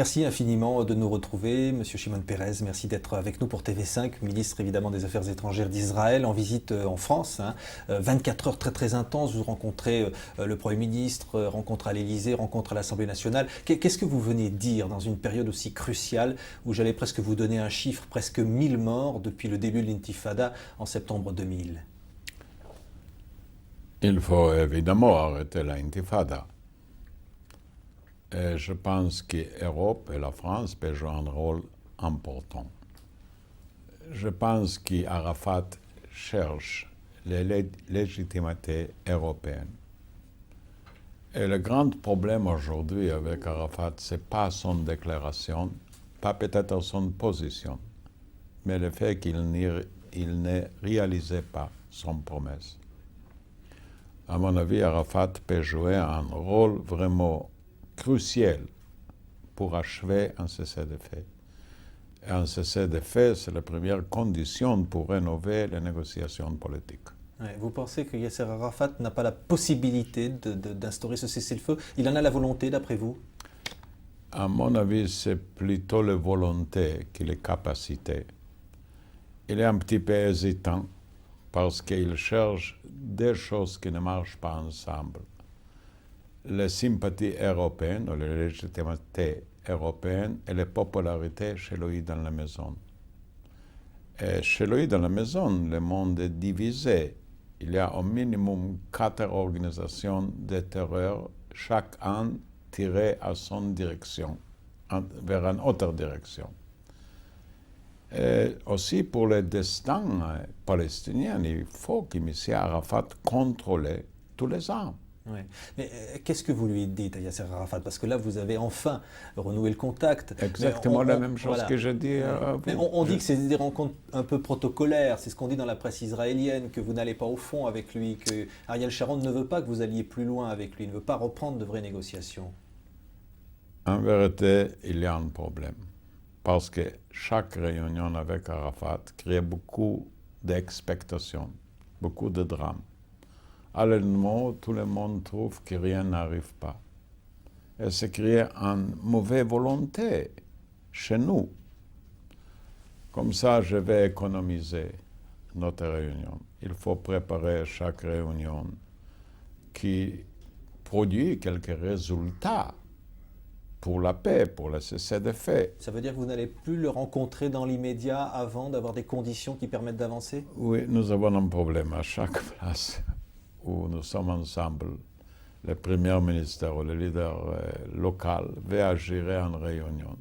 Merci infiniment de nous retrouver, Monsieur Shimon Peres. Merci d'être avec nous pour TV5, ministre évidemment des Affaires étrangères d'Israël, en visite en France. 24 heures très intenses. Vous rencontrez le Premier ministre, rencontre à l'Élysée, rencontre à l'Assemblée nationale. Qu'est-ce que vous venez dire dans une période aussi cruciale où j'allais presque vous donner un chiffre, presque 1000 morts depuis le début de l'intifada en septembre 2000? Il faut évidemment arrêter l'intifada. Et je pense que l'Europe et la France peuvent jouer un rôle important. Je pense qu'Arafat cherche la légitimité européenne. Et le grand problème aujourd'hui avec Arafat, ce n'est pas son déclaration, pas peut-être son position, mais le fait qu'il ne réalisait pas son promesse. À mon avis, Arafat peut jouer un rôle vraiment crucial pour achever un cessez-le-feu. Et un cessez-le-feu, c'est la première condition pour rénover les négociations politiques. Ouais, vous pensez que Yasser Arafat n'a pas la possibilité d'instaurer ce cessez-le-feu? Il en a la volonté, d'après vous? À mon avis, c'est plutôt la volonté que les capacités. Il est un petit peu hésitant parce qu'il cherche des choses qui ne marchent pas ensemble. La sympathie européenne, ou la légitimité européenne, et la popularité chez lui dans la maison. Et chez lui dans la maison, le monde est divisé. Il y a au minimum 4 organisations de terreur, chaque an tirées à son direction, vers une autre direction. Et aussi pour le destin palestinien, il faut que M. Arafat contrôle tous les armes. Ouais. Mais qu'est-ce que vous lui dites à Yasser Arafat? Parce que là, vous avez enfin renoué le contact. Exactement la même chose voilà. que je dis à vous. Mais on dit que c'est des rencontres un peu protocolaires, c'est ce qu'on dit dans la presse israélienne, que vous n'allez pas au fond avec lui, que Ariel Sharon ne veut pas que vous alliez plus loin avec lui, il ne veut pas reprendre de vraies négociations. En vérité, il y a un problème. Parce que chaque réunion avec Arafat crée beaucoup d'expectations, beaucoup de drames. À l'événement, tout le monde trouve que rien n'arrive pas. Et ça crée une mauvaise volonté chez nous. Comme ça, je vais économiser notre réunion. Il faut préparer chaque réunion qui produit quelques résultats pour la paix, pour le cessez-le-feu. Ça veut dire que vous n'allez plus le rencontrer dans l'immédiat avant d'avoir des conditions qui permettent d'avancer? Oui, nous avons un problème à chaque place où nous sommes ensemble. Le Premier ministre ou le leader local veut agir en réunion.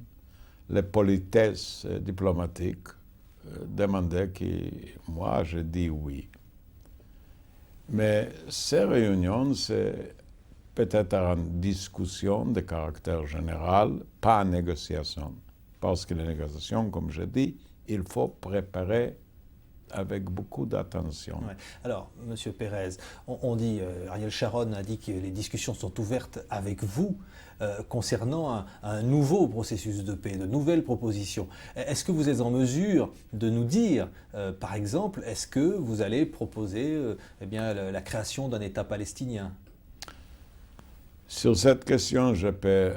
Les politesses diplomatiques demandaient que moi, je dis oui. Mais ces réunions, c'est peut-être une discussion de caractère général, pas une négociation. Parce que les négociations, comme je dis, il faut préparer avec beaucoup d'attention. Ouais. Alors, Monsieur Peres, on dit, Ariel Sharon a dit que les discussions sont ouvertes avec vous concernant un nouveau processus de paix, de nouvelles propositions. Est-ce que vous êtes en mesure de nous dire, par exemple, est-ce que vous allez proposer la création d'un État palestinien? Sur cette question, je peux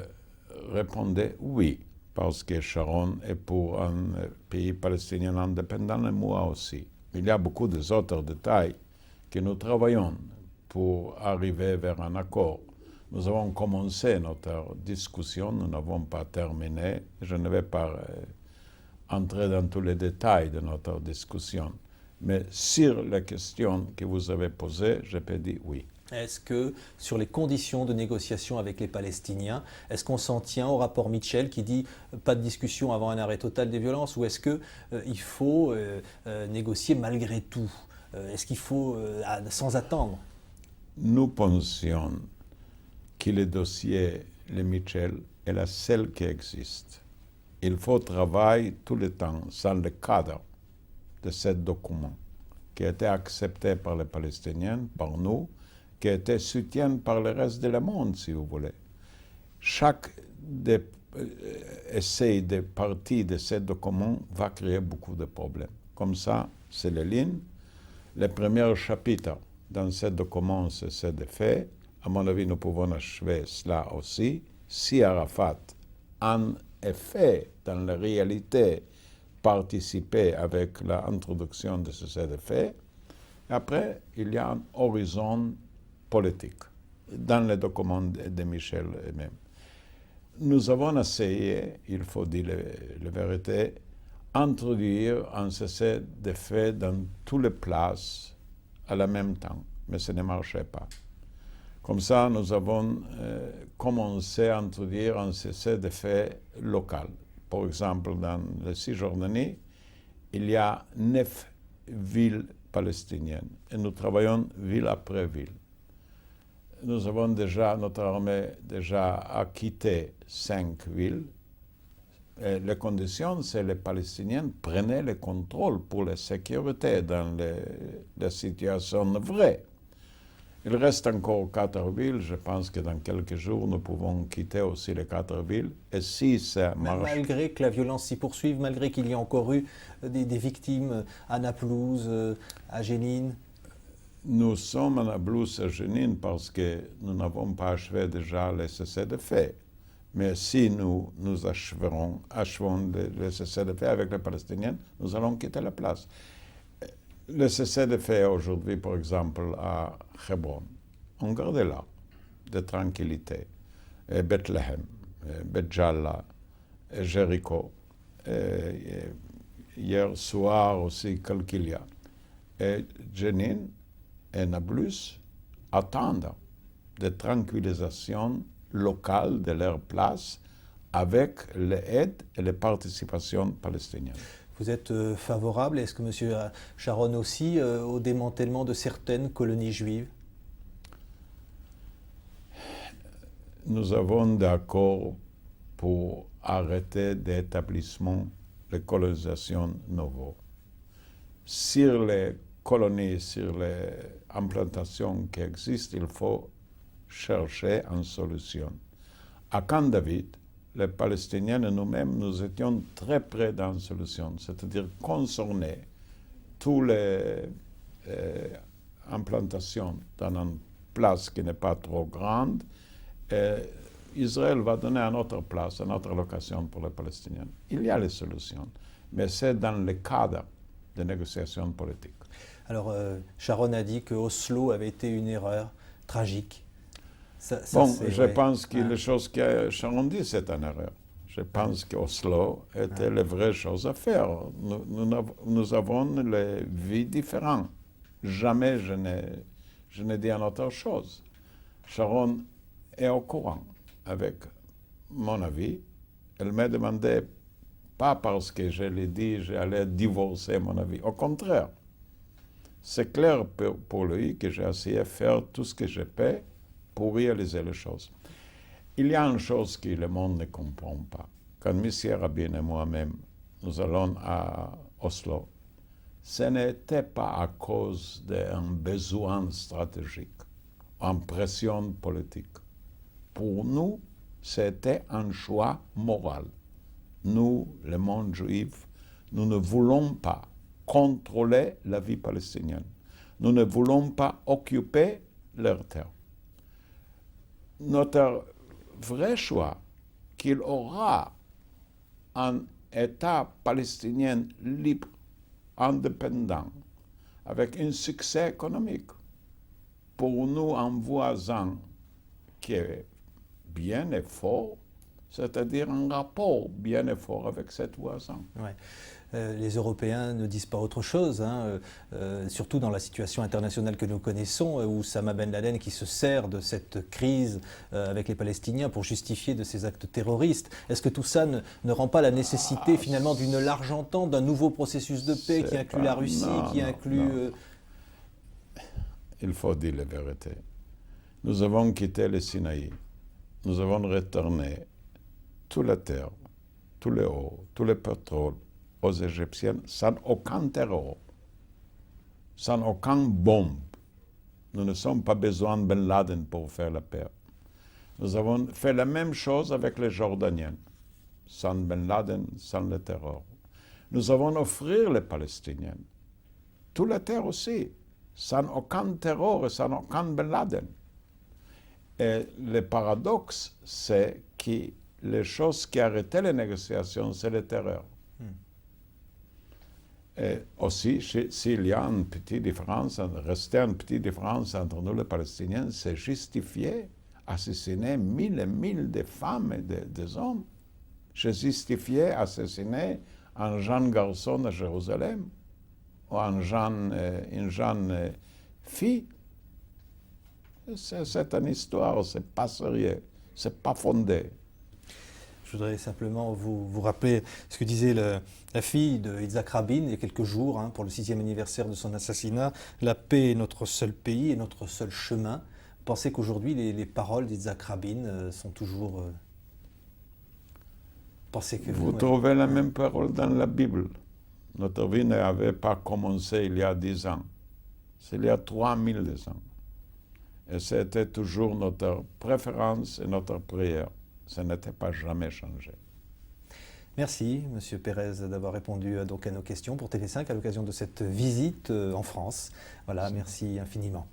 répondre oui, parce que Sharon est pour un pays palestinien indépendant et moi aussi. Il y a beaucoup d'autres détails que nous travaillons pour arriver vers un accord. Nous avons commencé notre discussion, nous n'avons pas terminé. Je ne vais pas entrer dans tous les détails de notre discussion. Mais sur la question que vous avez posée, je peux dire oui. Est-ce que, sur les conditions de négociation avec les Palestiniens, est-ce qu'on s'en tient au rapport Mitchell qui dit pas de discussion avant un arrêt total des violences, ou est-ce qu'il faut négocier malgré tout? Est-ce qu'il faut sans attendre? Nous pensions que le dossier, le Mitchell, est la seule qui existe. Il faut travailler tout le temps dans le cadre de ce document qui a été accepté par les Palestiniens, par nous, qui a été soutenu par le reste du monde, si vous voulez. Chaque essai de partie de ce document va créer beaucoup de problèmes. Comme ça, c'est les lignes. Le premier chapitre dans ce document, c'est de fait. À mon avis, nous pouvons achever cela aussi. Si Arafat, en effet dans la réalité participer avec l'introduction de ce cessez-le-feu. Après, il y a un horizon politique dans le document de Michel même. Nous avons essayé, il faut dire la vérité, introduire un cessez-le-feu dans toutes les places à la même temps, mais ce ne marchait pas. Comme ça, nous avons commencé à introduire un cessez-le-feu local. Par exemple, dans la Cisjordanie, il y a 9 villes palestiniennes et nous travaillons ville après ville. Nous avons déjà, notre armée a quitté 5 villes. Et les conditions, c'est que les Palestiniens prenaient le contrôle pour la sécurité dans la situation vraie. Il reste encore 4 villes. Je pense que dans quelques jours, nous pouvons quitter aussi les 4 villes. Et si ça marche... Malgré que la violence s'y poursuive, malgré qu'il y ait encore eu des victimes à Naplouse, à Jénine. Nous sommes à Naplouse et à Jénine parce que nous n'avons pas achevé déjà le cessez-le-feu. Mais si nous achevons le cessez-le-feu avec les Palestiniens, nous allons quitter la place. Le cessez-le-feu aujourd'hui, par exemple, à Hebron, on garde là, de tranquillité. Et Bethléem, Beth Jalla, Jéricho, hier soir aussi Kalkilia. Et Jénine et Nablus attendent de tranquillisation locale de leur place avec l'aide et la participation palestinienne. Vous êtes favorable, est-ce que M. Sharon aussi, au démantèlement de certaines colonies juives? Nous avons d'accord pour arrêter d'établissement de colonisation nouveau. Sur les colonies, sur les implantations qui existent, il faut chercher une solution. À Camp David, les Palestiniens et nous-mêmes, nous étions très près d'une solution, c'est-à-dire concerner toutes les implantations dans une place qui n'est pas trop grande. Et Israël va donner une autre place, une autre location pour les Palestiniens. Il y a les solutions, mais c'est dans le cadre de négociations politiques. Alors, Sharon a dit que Oslo avait été une erreur tragique. Je pense que les choses que Sharon dit, c'est une erreur. Je pense qu'Oslo était la vraie chose à faire. Nous avons les vies différentes. Jamais je n'ai dit une autre chose. Sharon est au courant avec mon avis. Elle m'a demandé, pas parce que je l'ai dit, j'allais divorcer mon avis. Au contraire, c'est clair pour lui que j'ai essayé de faire tout ce que je peux pour réaliser les choses. Il y a une chose que le monde ne comprend pas. Quand M. Rabin et moi-même, nous allons à Oslo, ce n'était pas à cause d'un besoin stratégique, une pression politique. Pour nous, c'était un choix moral. Nous, le monde juif, nous ne voulons pas contrôler la vie palestinienne. Nous ne voulons pas occuper leur terre. Notre vrai choix, qu'il aura un État palestinien libre, indépendant, avec un succès économique, pour nous un voisin qui est bien et fort, c'est-à-dire un rapport bien et fort avec cet voisin. Ouais. Les Européens ne disent pas autre chose, hein, surtout dans la situation internationale que nous connaissons, où Oussama Ben Laden qui se sert de cette crise avec les Palestiniens pour justifier de ces actes terroristes. Est-ce que tout ça ne rend pas la nécessité finalement d'une large entente, d'un nouveau processus de paix qui inclut la Russie, qui inclut... Il faut dire la vérité. Nous avons quitté le Sinaï. Nous avons retourné toute la terre, tout le eau, tout le pétrole aux Égyptiens sans aucun terror, sans aucune bombe. Nous ne sommes pas besoin de Ben Laden pour faire la paix. Nous avons fait la même chose avec les Jordaniens, sans Ben Laden, sans le terror. Nous avons offert les Palestiniens toute la terre aussi, sans aucun terror et sans aucun Ben Laden. Et le paradoxe, c'est que les choses qui arrêtaient les négociations, c'est le terreur. Et aussi, s'il y a une petite différence, restait une petite différence entre nous, les Palestiniens, c'est justifié assassiner 1000 et 1000 de femmes et des hommes. C'est justifié assassiner un jeune garçon à Jérusalem ou une jeune fille. C'est une histoire, c'est pas sérieux, c'est pas fondé. Je voudrais simplement vous rappeler ce que disait la fille de Yitzhak Rabin il y a quelques jours, pour le 6e anniversaire de son assassinat. La paix est notre seul pays et notre seul chemin. Pensez qu'aujourd'hui, les paroles d'Yitzhak Rabin sont toujours... Vous trouvez la même parole dans la Bible. Notre vie n'avait pas commencé il y a 10 ans. C'est il y a 3000 ans. Et c'était toujours notre préférence et notre prière. Ça n'était pas jamais changé. Merci, Monsieur Pérez, d'avoir répondu donc à nos questions pour TV5 à l'occasion de cette visite en France. Voilà, merci infiniment.